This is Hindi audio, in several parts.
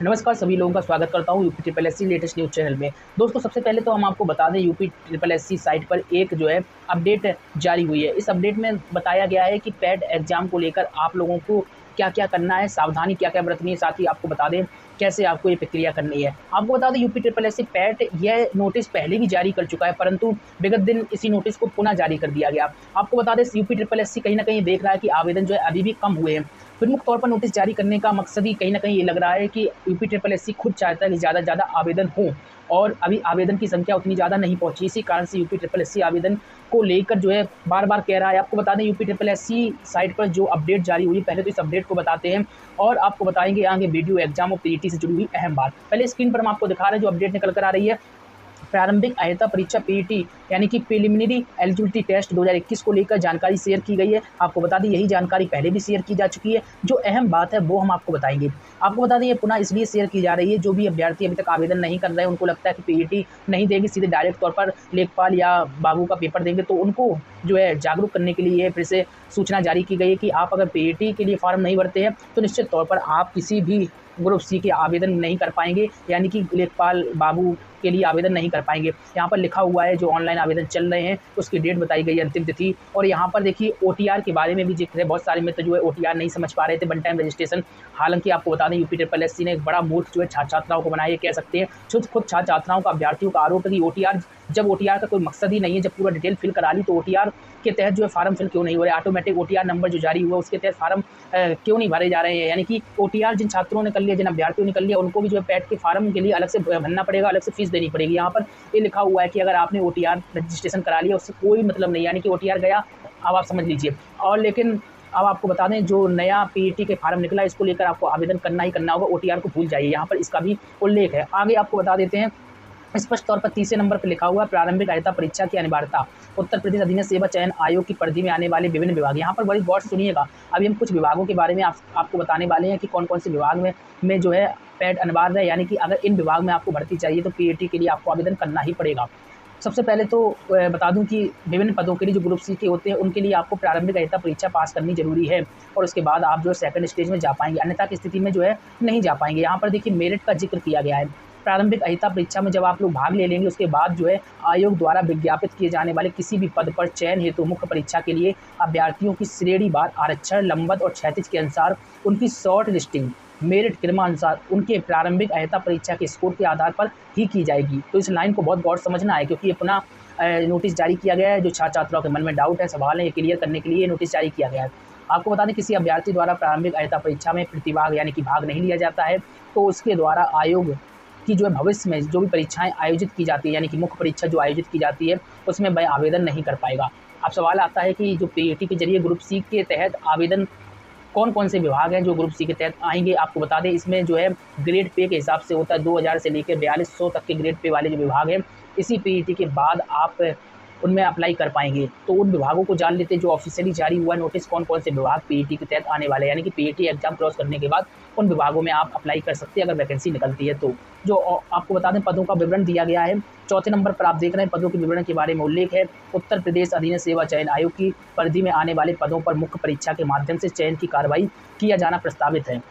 नमस्कार, सभी लोगों का स्वागत करता हूँ UP triple SC latest news channel में। दोस्तों, सबसे पहले तो हम आपको बता दें यूपी ट्रिपल एससी साइट पर एक जो है अपडेट जारी हुई है। इस अपडेट में बताया गया है कि पैट एग्ज़ाम को लेकर आप लोगों को क्या-क्या करना है, सावधानी क्या-क्या बरतनी है, साथ ही आपको बता दें कैसे आपको ये प्रक्रिया करनी है। आपको बता दें यूपी ट्रिपल एससी पैट यह नोटिस पहले भी जारी कर चुका है, परंतु विगत दिन इसी नोटिस को पुनः जारी कर दिया गया। आपको बता दें यूपी ट्रिपल एससी कहीं न कहीं देख रहा है कि आवेदन जो है अभी भी कम हुए हैं। प्रमुख तौर पर नोटिस जारी करने का मकसद ही कहीं न कहीं ये लग रहा है कि यूपी ट्रिपल एससी खुद चाहता है कि ज़्यादा से ज़्यादा आवेदन हों और अभी आवेदन की संख्या उतनी ज़्यादा नहीं पहुँची। इसी कारण से यूपी ट्रिपल एससी आवेदन को लेकर जो है बार-बार कह रहा है। आपको बता दें यूपी ट्रिपल एससी साइट पर जो अपडेट जारी हुई है, पहले तो इस अपडेट को बताते हैं और आपको बताएँगे आगे वीडियो एग्ज़ाम और पीईटी से जुड़ी हुई अहम बात। पहले स्क्रीन पर हम आपको दिखा रहे हैं जो अपडेट निकल कर आ रही है। प्रारंभिक अहर्ता परीक्षा पीईटी यानी कि प्रिलिमिनरी एलिजिबिलिटी टेस्ट 2021 को लेकर जानकारी शेयर की गई है। आपको बता दें यही जानकारी पहले भी शेयर की जा चुकी है। जो अहम बात है वो हम आपको बताएँगे। आपको बता दें ये पुनः इसलिए शेयर की जा रही है, जो भी अभ्यर्थी अभी तक आवेदन नहीं कर रहे हैं, उनको लगता है कि पीईटी नहीं देंगे, सीधे डायरेक्ट तौर पर लेखपाल या बाबू का पेपर देंगे, तो उनको जो है जागरूक करने के लिए फिर से सूचना जारी की गई है कि आप अगर पीईटी के लिए फॉर्म नहीं भरते हैं, तो निश्चित तौर पर आप किसी भी ग्रुप सी के आवेदन नहीं कर पाएँगे, यानी कि लेखपाल बाबू के लिए आवेदन नहीं कर पाएँगे। यहाँ पर लिखा हुआ है जो ऑनलाइन आवेदन चल रहे हैं, उसकी डेट बताई गई है, अंतिम तिथि। और यहाँ पर देखिए ओटीआर के बारे में भी ज़िक्र है। बहुत सारे मित्र जो है ओटीआर नहीं समझ पा रहे थे, वन टाइम रजिस्ट्रेशन। हालाँकि आपको बता दें यूपी ट्रिपल एससी ने एक बड़ा मूर्ख जो है छात्र-छात्राओं को बनाया, ये कह सकते हैं। खुद छात्र-छात्राओं का अभ्यर्थियों का आरोप है कि ओटीआर जब ओटीआर का कोई मकसद ही नहीं है, जब पूरा डिटेल फिल करा ली, तो ओटीआर के तहत जो है फार्म फिल क्यों नहीं हो रहे? ऑटोमेटिक ओटीआर नंबर जो जारी हुआ उसके तहत फार्म क्यों नहीं भरे जा रहे हैं? यानी कि ओटीआर जिन छात्रों ने कर लिया, जिन अभ्यर्थियों ने कर लिया, उनको भी जो है पैट के फार्म के लिए अलग से भरना पड़ेगा, अलग से फीस देनी पड़ेगी। यहाँ पर ये लिखा हुआ है कि अगर आपने ओटीआर रजिस्ट्रेशन करा लिया, उससे कोई मतलब नहीं, यानी कि ओटीआर गया, अब आप समझ लीजिए। और लेकिन अब आपको बता दें जो नया पीईटी के फार्म निकला, इसको लेकर आपको आवेदन करना ही करना होगा, ओटीआर को भूल जाइए। यहाँ पर इसका भी उल्लेख है। आगे आपको बता देते हैं, स्पष्ट तौर पर तीसरे नंबर पर लिखा हुआ है प्रारंभिक अहर्ता परीक्षा की अनिवार्यता। उत्तर प्रदेश अधीनस्थ सेवा चयन आयोग की परिधि में आने वाले विभिन्न विभाग। यहाँ पर बड़ी गौर से सुनिएगा। अभी हम कुछ विभागों के बारे में आपको बताने वाले हैं कि कौन-कौन से विभाग में जो है पैट अनिवार्य है, यानी कि अगर इन विभाग में आपको भर्ती चाहिए तो पीईटी के लिए आपको आवेदन करना ही पड़ेगा। सबसे पहले तो बता दूं कि विभिन्न पदों के लिए जो ग्रुप सी के होते हैं, उनके लिए आपको प्रारंभिक अहर्ता परीक्षा पास करनी जरूरी है और उसके बाद आप जो है सेकंड स्टेज में जा पाएंगे, अन्यथा की स्थिति में जो है नहीं जा पाएंगे। यहाँ पर देखिए मेरिट का जिक्र किया गया है। प्रारंभिक अहर्ता परीक्षा में जब आप लोग भाग ले लेंगे, उसके बाद जो है आयोग द्वारा विज्ञापित किए जाने वाले किसी भी पद पर चयन हेतु मुख्य परीक्षा के लिए अभ्यर्थियों की श्रेणीवार आरक्षण लंबवत और क्षैतिज के अनुसार उनकी शॉर्ट लिस्टिंग मेरिट क्रमानुसार उनके प्रारंभिक अहर्ता परीक्षा के स्कोर के आधार पर ही की जाएगी। तो इस लाइन को बहुत गौर समझना है, क्योंकि ये पुनः नोटिस जारी किया गया है। जो छात्र छात्राओं के मन में डाउट है, सवाल है, ये क्लियर करने के लिए ये नोटिस जारी किया गया है। आपको बता दें किसी अभ्यर्थी द्वारा प्रारंभिक अहर्ता परीक्षा में प्रतिभाग यानी कि भाग नहीं लिया जाता है, तो उसके द्वारा आयोग कि जो है भविष्य में जो भी परीक्षाएं आयोजित की जाती है, यानी कि मुख्य परीक्षा जो आयोजित की जाती है, उसमें वह आवेदन नहीं कर पाएगा। अब सवाल आता है कि जो पीईटी के जरिए ग्रुप सी के तहत आवेदन कौन-कौन से विभाग हैं जो ग्रुप सी के तहत आएँगे। आपको बता दें इसमें जो है ग्रेड पे के हिसाब से होता है, 2000 से लेकर 4200 तक के ग्रेड पे वाले जो विभाग हैं, इसी पीईटी के बाद आप उनमें अप्लाई कर पाएँगे। तो उन विभागों को जान लेते हैं जो ऑफ़िशियली जारी हुआ नोटिस, कौन-कौन से विभाग पीईटी के तहत आने वाले हैं, यानी कि पीईटी एग्ज़ाम क्रॉस करने के बाद उन विभागों में आप अप्लाई कर सकते हैं अगर वैकेंसी निकलती है तो। जो आपको बता दें पदों का विवरण दिया गया है। चौथे नंबर पर आप देख रहे हैं पदों के विवरण के बारे में उल्लेख है। उत्तर प्रदेश अधीनस्थ सेवा चयन आयोग की परिधि में आने वाले पदों पर मुख्य परीक्षा के माध्यम से चयन की कार्रवाई किया जाना प्रस्तावित है।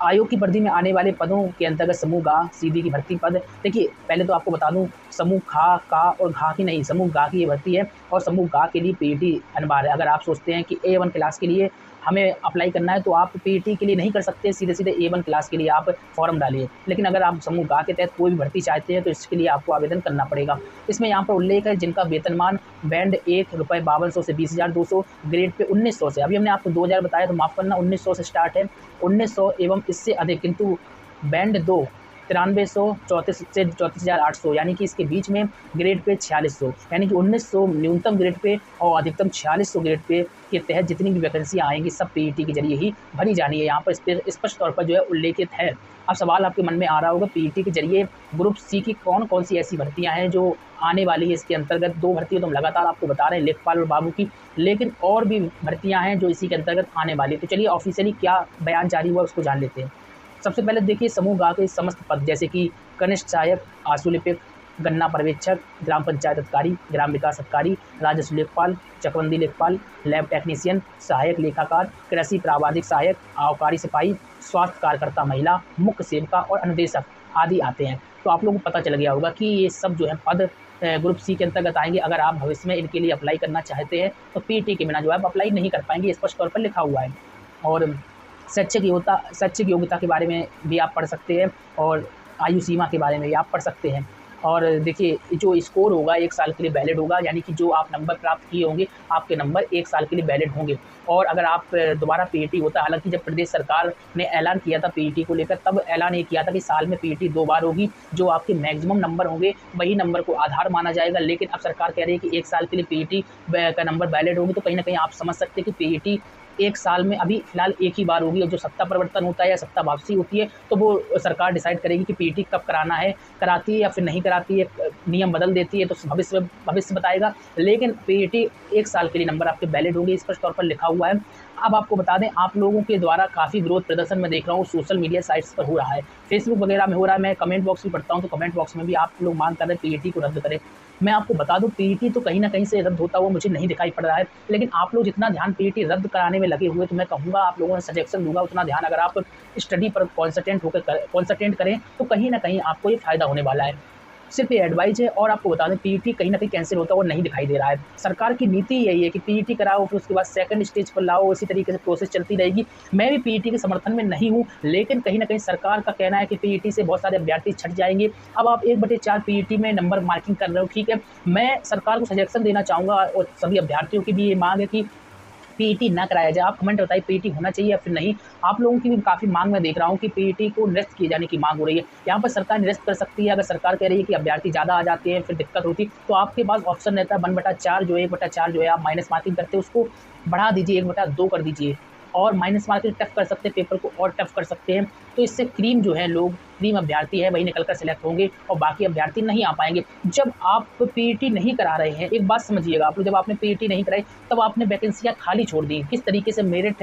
आयोग की परिधि में आने वाले पदों के अंतर्गत समूह गा सीधी की भर्ती पद। देखिए पहले तो आपको बता दूं समूह खा का और घा की नहीं, समूह गा की ये भर्ती है और समूह गा के लिए पीईटी अनिवार्य है। अगर आप सोचते हैं कि A1 क्लास के लिए हमें अप्लाई करना है तो आप पीईटी के लिए नहीं कर सकते, सीधे A1 क्लास के लिए आप फॉर्म डालिए। लेकिन अगर आप समूह गा के तहत कोई भी भर्ती चाहते हैं तो इसके लिए आपको आवेदन करना पड़ेगा। इसमें यहाँ पर उल्लेख है जिनका वेतनमान बैंड 1 रुपये 5200 से 20,200, ग्रेड पे 1900 से, अभी हमने आपको 2000 बताया तो माफ़ करना 1900 से स्टार्ट है, 1900 एवं इससे अधिक, किंतु बैंड 2 9300 34 से 34,800, यानी कि इसके बीच में ग्रेड पे 4600, यानी कि 1900 न्यूनतम ग्रेड पे और अधिकतम 4600 ग्रेड पे के तहत जितनी भी वैकेंसियाँ आएंगी सब पीईटी के जरिए ही भरी जानी है। यहाँ पर स्पष्ट तौर पर जो है उल्लेखित है। अब सवाल आपके मन में आ रहा होगा पीईटी के जरिए ग्रुप सी की कौन-कौन सी ऐसी भर्तियाँ हैं जो आने वाली है। इसके अंतर्गत 2 भर्तियाँ तो हम लगातार आपको बता रहे हैं, लेखपाल और बाबू की, लेकिन और भी भर्तियाँ हैं जो इसी के अंतर्गत आने वाली है। तो चलिए ऑफिशियली क्या बयान जारी हुआ उसको जान लेते हैं। सबसे पहले देखिए समूह गा के समस्त पद जैसे कि कनिष्ठ सहायक, आशुलिपिक, गन्ना पर्यवेक्षक, ग्राम पंचायत अधिकारी, ग्राम विकास अधिकारी, राजस्व लेखपाल, चकबंदी लेखपाल, लैब टेक्नीशियन, सहायक लेखाकार, कृषि प्रावधानिक सहायक, आबकारी सिपाही, स्वास्थ्य कार्यकर्ता महिला, मुख्य सेविका और अनुदेशक आदि आते हैं। तो आप लोगों को पता चल गया होगा कि ये सब जो है पद ग्रुप सी के अंतर्गत आएंगे। अगर आप भविष्य में इनके लिए अप्लाई करना चाहते हैं तो पीटी के बिना जो है आप अप्लाई नहीं कर पाएंगे, स्पष्ट तौर पर लिखा हुआ है। और शैक्षिक योग्यता के बारे में भी आप पढ़ सकते हैं और आयु सीमा के बारे में भी आप पढ़ सकते हैं। और देखिए जो स्कोर होगा 1 साल के लिए वैलिड होगा, यानी कि जो आप नंबर प्राप्त किए होंगे आपके नंबर 1 साल के लिए वैलिड होंगे। और अगर आप दोबारा पीईटी होता है, हालांकि जब प्रदेश सरकार ने ऐलान किया था पीईटी को लेकर, तब ऐलान ये किया था कि साल में पीईटी 2 बार होगी, जो आपके मैक्सिमम नंबर होंगे वही नंबर को आधार माना जाएगा। लेकिन अब सरकार कह रही है कि 1 साल के लिए पीईटी का नंबर वैलिड होगी। तो कहीं ना कहीं आप समझ सकते हैं कि पीईटी 1 साल में अभी फिलहाल एक ही बार होगी, और जो सत्ता परिवर्तन होता है या सत्ता वापसी होती है तो वो सरकार डिसाइड करेगी कि पीईटी कब कराना है, कराती है या फिर नहीं कराती है, नियम बदल देती है तो भविष्य बताएगा। लेकिन पीईटी 1 साल के लिए नंबर आपके वैलिड होंगे, स्पष्ट तौर पर लिखा हुआ है। अब आपको बता दें, आप लोगों के द्वारा काफ़ी विरोध प्रदर्शन में देख रहा हूँ सोशल मीडिया साइट्स पर हो रहा है, फेसबुक वगैरह में हो रहा है। मैं कमेंट बॉक्स भी पढ़ता हूँ तो कमेंट बॉक्स में भी आप लोग मांग कर रहे हैं पीईटी को रद्द करें। मैं आपको बता दूं, पीईटी तो कहीं ना कहीं से रद्द होता हुआ मुझे नहीं दिखाई पड़ रहा है, लेकिन आप लोग जितना ध्यान पीईटी रद्द कराने में लगे हुए, तो मैं कहूँगा आप लोगों ने सजेशन दूंगा उतना ध्यान अगर आप स्टडी पर कॉन्सेंट्रेट करें तो कहीं ना कहीं आपको ये फायदा होने वाला है। सिर्फ ये एडवाइज है। और आपको बता दें, पीईटी कहीं ना कहीं कैंसिल होता हुआ नहीं दिखाई दे रहा है। सरकार की नीति यही है कि पीईटी कराओ, फिर उसके बाद सेकंड स्टेज पर लाओ, इसी तरीके से प्रोसेस चलती रहेगी। मैं भी पीईटी के समर्थन में नहीं हूँ, लेकिन कहीं ना कहीं सरकार का कहना है कि पीईटी से बहुत सारे अभ्यर्थी छट जाएंगे। अब आप 1/4 पीईटी में नंबर मार्किंग कर रहे हो, ठीक है, मैं सरकार को सजेशन देना चाहूँगा और सभी अभ्यर्थियों की भी ये मांग है कि पीईटी ना कराया जाए। आप कमेंट बताइए पीईटी होना चाहिए या फिर नहीं। आप लोगों की भी काफ़ी मांग मैं देख रहा हूँ कि पीईटी को निरस्त किए जाने की मांग हो रही है। यहाँ पर सरकार निरस्त कर सकती है। अगर सरकार कह रही है कि अभ्यर्थी ज़्यादा आ जाते हैं, फिर दिक्कत होती, तो आपके पास ऑप्शन रहता है 1/4 जो है 1/4 जो है आप माइनस मार्किंग करते हैं उसको बढ़ा दीजिए, 1/2 कर दीजिए, और माइनस मार्किंग टफ कर सकते हैं, पेपर को और टफ कर सकते हैं। तो इससे क्रीम अभ्यर्थी है वही निकलकर सिलेक्ट होंगे और बाकी अभ्यर्थी नहीं आ पाएंगे। जब आप पीईटी नहीं करा रहे हैं, एक बात समझिएगा आप लोग, जब आपने पीईटी नहीं कराई तब आपने वैकेंसियाँ खाली छोड़ दी। किस तरीके से मेरिट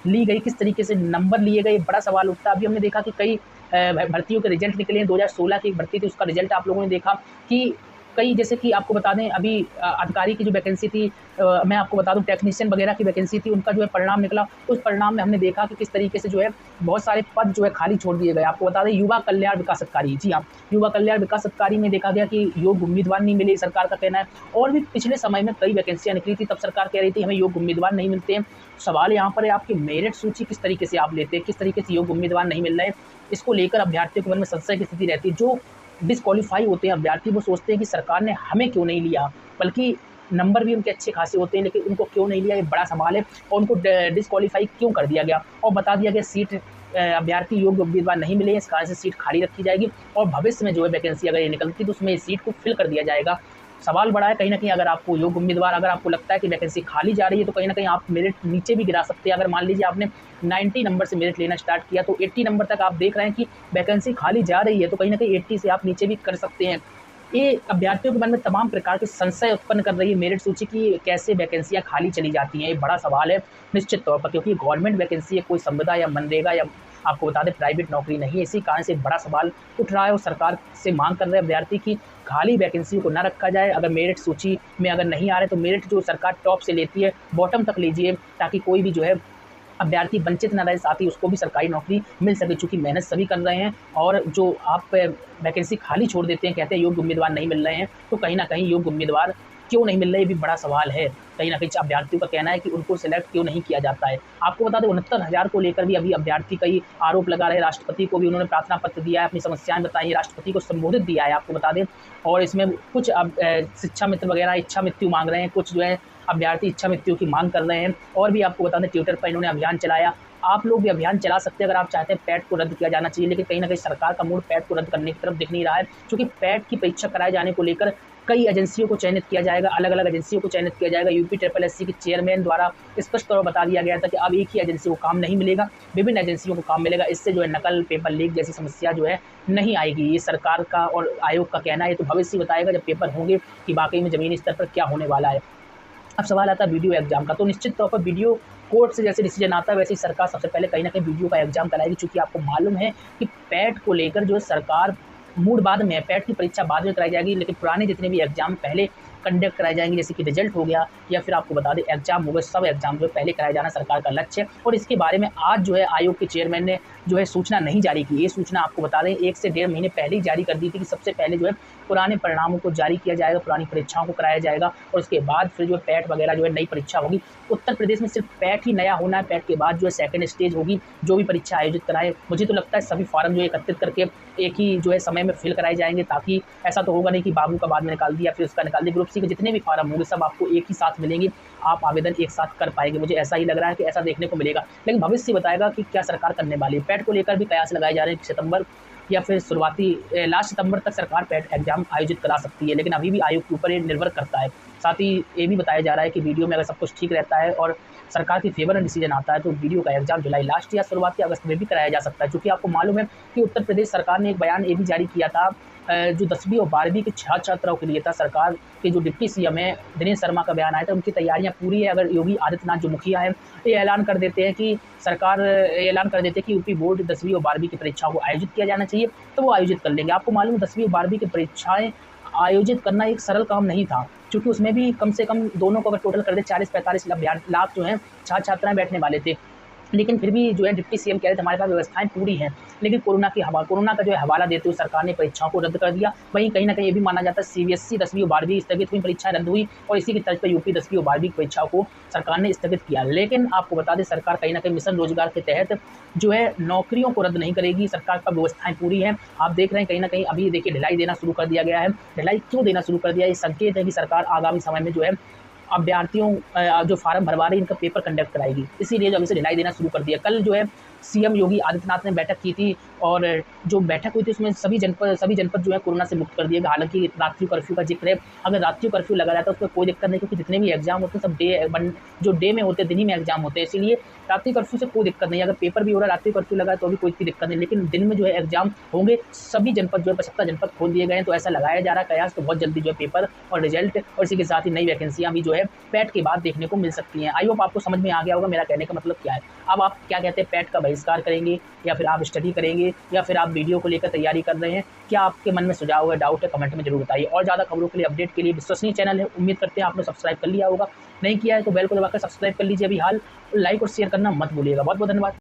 ली गई, किस तरीके से नंबर लिए गए, बड़ा सवाल उठता है। अभी हमने देखा कि कई भर्तियों के रिजल्ट निकले हैं। 2016 की एक भर्ती थी, उसका रिजल्ट आप लोगों ने देखा कि कई, जैसे कि आपको बता दें अभी अधिकारी की जो वैकेंसी थी, मैं आपको बता दूं टेक्नीशियन वगैरह की वैकेंसी थी, उनका जो है परिणाम निकला। उस परिणाम में हमने देखा कि किस तरीके से जो है बहुत सारे पद जो है खाली छोड़ दिए गए। आपको बता दें युवा कल्याण विकास अधिकारी, जी हाँ, युवा कल्याण विकास अधिकारी में देखा गया कि योग्य उम्मीदवार नहीं मिले, सरकार का कहना है। और भी पिछले समय में कई वैकेंसियाँ निकली थी, तब सरकार कह रही थी हमें योग्य उम्मीदवार नहीं मिलते हैं। सवाल यहाँ पर है आपकी मेरिट सूची किस तरीके से आप लेते हैं, किस तरीके से योग्य उम्मीदवार नहीं मिल रहे हैं, इसको लेकर अभ्यर्थियों के मन में संशय की स्थिति रहती है। जो डिसक्वालीफाई होते हैं अभ्यर्थी, वो सोचते हैं कि सरकार ने हमें क्यों नहीं लिया, बल्कि नंबर भी उनके अच्छे खासे होते हैं लेकिन उनको क्यों नहीं लिया, ये बड़ा सवाल है। और उनको डिसक्वालीफाई क्यों कर दिया गया और बता दिया गया सीट अभ्यर्थी योग्य उम्मीदवार नहीं मिले, इस कारण से सीट खाली रखी जाएगी और भविष्य में जो है वैकेंसी अगर ये निकलती तो उसमें इस सीट को फिल कर दिया जाएगा। सवाल बड़ा है। कहीं ना कहीं अगर आपको योग्य उम्मीदवार, अगर आपको लगता है कि वैकेंसी खाली जा रही है तो कहीं ना कहीं आप मेरिट नीचे भी गिरा सकते हैं। अगर मान लीजिए आपने 90 नंबर से मेरिट लेना स्टार्ट किया तो 80 नंबर तक आप देख रहे हैं कि वैकेंसी खाली जा रही है, तो कहीं ना कहीं 80 से आप नीचे भी कर सकते हैं। ये अभ्यर्थियों के मन में तमाम प्रकार के संशय उत्पन्न कर रही है मेरिट सूची की कैसे वैकेंसियाँ खाली चली जाती हैं। ये बड़ा सवाल है निश्चित तौर पर, क्योंकि गवर्नमेंट वैकेंसी है, कोई संविदा या मनरेगा या आपको बता दें प्राइवेट नौकरी नहीं है। इसी कारण से बड़ा सवाल उठ रहा है और सरकार से मांग कर रहे हैं अभ्यर्थी की खाली वैकेंसी को न रखा जाए। अगर मेरिट सूची में अगर नहीं आ रहे तो मेरिट जो सरकार टॉप से लेती है बॉटम तक लीजिए, ताकि कोई भी जो है अभ्यर्थी वंचित न रहे, साथ ही उसको भी सरकारी नौकरी मिल सके। चूँकि मेहनत सभी कर रहे हैं और जो आप वैकेंसी खाली छोड़ देते हैं, कहते हैं योग्य उम्मीदवार नहीं मिल रहे हैं, तो कहीं ना कहीं योग्य उम्मीदवार क्यों नहीं मिल रहे, ये भी बड़ा सवाल है। कहीं ना कहीं अभ्यर्थियों का कहना है कि उनको सिलेक्ट क्यों नहीं किया जाता है। आपको बता दें 69,000 को लेकर भी अभी अभ्यर्थी कई आरोप लगा रहे हैं। राष्ट्रपति को भी उन्होंने प्रार्थना पत्र दिया है, अपनी समस्याएं बताई है, राष्ट्रपति को संबोधित दिया है, आपको बता दें। और इसमें कुछ शिक्षा मित्र वगैरह इच्छा मृत्यु मांग रहे हैं, कुछ जो है अभ्यर्थी इच्छा मृत्यु की मांग कर रहे हैं। और भी आपको बता दें ट्विटर पर इन्होंने अभियान चलाया। आप लोग भी अभियान चला सकते हैं अगर आप चाहते हैं पैट को रद्द किया जाना चाहिए, लेकिन कहीं ना कहीं सरकार का मूड पैट को रद्द करने की तरफ दिख नहीं रहा है। क्योंकि पैट की परीक्षा कराए जाने को लेकर कई एजेंसियों को चयनित किया जाएगा, अलग अलग एजेंसियों को चयनित किया जाएगा। UPSSC के चेयरमैन द्वारा स्पष्ट तौर पर बता दिया गया था कि अब एक ही एजेंसी को काम नहीं मिलेगा, विभिन्न एजेंसियों को काम मिलेगा। इससे जो है नकल, पेपर लीक जैसी समस्या जो है नहीं आएगी। ये सरकार का और आयोग का कहना है, तो भविष्य बताएगा जब पेपर होंगे कि वाकई में ज़मीनी स्तर पर क्या होने वाला है। अब सवाल आता है वीडियो एग्जाम का, तो निश्चित तौर पर वीडियो कोर्ट से जैसे डिसीजन आता है वैसे ही सरकार सबसे पहले कहीं ना कहीं वीडियो का एग्जाम कराएगी। चूँकि आपको मालूम है कि पैट को लेकर जो है सरकार मूड बाद में, पैट की परीक्षा बाद में कराई जाएगी, लेकिन पुराने जितने भी एग्जाम पहले कंडक्ट कराए जाएंगे, जैसे कि रिजल्ट हो गया या फिर आपको बता दें एग्जाम हो गए, सब एग्जाम जो है पहले कराया जाना सरकार का लक्ष्य है। और इसके बारे में आज जो है आयोग के चेयरमैन ने जो है सूचना नहीं जारी की। ये सूचना आपको बता दें 1 से 1.5 महीने पहले ही जारी कर दी थी कि सबसे पहले जो है पुराने परिणामों को जारी किया जाएगा, पुरानी परीक्षाओं को कराया जाएगा और उसके बाद फिर जो है पैट वगैरह जो है नई परीक्षा होगी। उत्तर प्रदेश में सिर्फ पैट ही नया होना है, पैट के बाद जो है सेकंड स्टेज होगी, जो भी परीक्षा आयोजित कराए। मुझे तो लगता है सभी फार्म जो है एकत्रित करके एक ही जो है समय में फिल कराए जाएंगे, ताकि ऐसा तो होगा नहीं कि बाबू का बाद में निकाल दिया फिर उसका निकाल दिया। ग्रुप सी के जितने भी फार्म होंगे सब आपको एक ही साथ मिलेंगे, आप आवेदन एक साथ कर पाएंगे। मुझे ऐसा ही लग रहा है कि ऐसा देखने को मिलेगा, लेकिन भविष्य बताएगा कि क्या सरकार करने वाली है। पैट को लेकर भी कयास लगाए जा रहे हैं, सितंबर या फिर शुरुआती लास्ट सितंबर तक सरकार पैट एग्जाम आयोजित करा सकती है, लेकिन अभी भी आयोग के ऊपर ये निर्भर करता है। साथ ही ये भी बताया जा रहा है कि वीडियो में अगर सब कुछ ठीक रहता है और सरकार की फेवर में डिसीजन आता है तो वीडियो का एग्जाम जुलाई लास्ट या शुरुआती अगस्त में भी कराया जा सकता है। क्योंकि आपको मालूम है कि उत्तर प्रदेश सरकार ने एक बयान ये भी जारी किया था, जो 10वीं और 12वीं के छात्र छात्राओं के लिए था। सरकार के जो डिप्टी सीएम है दिनेश शर्मा का बयान आया था, उनकी तैयारियां पूरी है। अगर योगी आदित्यनाथ जो मुखिया है ये ऐलान कर देते हैं कि सरकार ऐलान कर देते हैं कि यूपी बोर्ड 10वीं और 12वीं की परीक्षाओं को आयोजित किया जाना चाहिए, तो वो आयोजित कर लेंगे। आपको मालूम है 10वीं और 12वीं की परीक्षाएं आयोजित करना एक सरल काम नहीं था, क्योंकि उसमें भी कम से कम दोनों को अगर टोटल कर दे 40-45 लाख जो है छात्र छात्राएं बैठने वाले थे। लेकिन फिर भी जो है डिप्टी सीएम कह रहे थे हमारे पास व्यवस्थाएं पूरी हैं, लेकिन कोरोना का जो है हवाला देते हुए सरकार ने परीक्षाओं को रद्द कर दिया। वहीं कहीं ना कहीं ये भी माना जाता है सीबीएसई 10वीं और 12वीं स्थगित हुई, परीक्षाएं रद्द हुई और इसी की तर्ज पर यूपी 10वीं और 12वीं की परीक्षाओं को सरकार ने स्थगित किया। लेकिन आपको बता दें सरकार कहीं ना कहीं मिशन रोजगार के तहत जो है नौकरियों को रद्द नहीं करेगी, सरकार का व्यवस्थाएं पूरी हैं। आप देख रहे हैं कहीं ना कहीं अभी देखिए ढिलाई देना शुरू कर दिया गया है। ढिलाई क्यों देना शुरू कर दिया, ये संकेत है कि सरकार आगामी समय में जो है अभ्यर्थियों जो फार्म भरवा रहे हैं इनका पेपर कंडक्ट कराएगी, इसीलिए जो अभी से ढिलाई देना शुरू कर दिया। कल जो है सीएम योगी आदित्यनाथ ने बैठक की थी और जो बैठक हुई थी उसमें सभी जनपद जो है कोरोना से मुक्त कर दिए गए। हालांकि रात्रि कर्फ्यू का जिक्र है, अगर रात्रि कर्फ्यू लगा रहता है उसमें कोई दिक्कत नहीं, क्योंकि जितने भी एग्जाम होते हैं सब जो डे में होते हैं, दिन ही में एग्जाम होते हैं, इसीलिए रात्रि कर्फ्यू से कोई दिक्कत नहीं। अगर पेपर भी हो रहा है रात्रि कर्फ्यू लगा तो भी कोई दिक्कत नहीं, लेकिन दिन में जो है एग्जाम होंगे। सभी जनपद जो है 75 जनपद खोल दिए गए हैं, तो ऐसा लगाया जा रहा है कयास, तो बहुत जल्दी जो है पेपर और रिजल्ट और इसी के साथ ही नई वैकेंसियां भी जो है पैट के बाद देखने को मिल सकती हैं। आई होप आपको समझ में आ गया होगा मेरा कहने का मतलब क्या है। अब आप क्या कहते हैं, पैट का बहिष्कार करेंगे या फिर आप स्टडी करेंगे या फिर आप वीडियो को लेकर तैयारी कर रहे हैं? क्या आपके मन में सुझाव है, डाउट है, कमेंट में जरूर बताइए। और ज़्यादा खबरों के लिए, अपडेट के लिए विश्वसनीय चैनल है, उम्मीद करते हैं आपने सब्सक्राइब कर लिया होगा। नहीं किया है तो बेल को दबाकर सब्सक्राइब कर लीजिए अभी हाल, लाइक और शेयर करना मत भूलिएगा। बहुत बहुत धन्यवाद।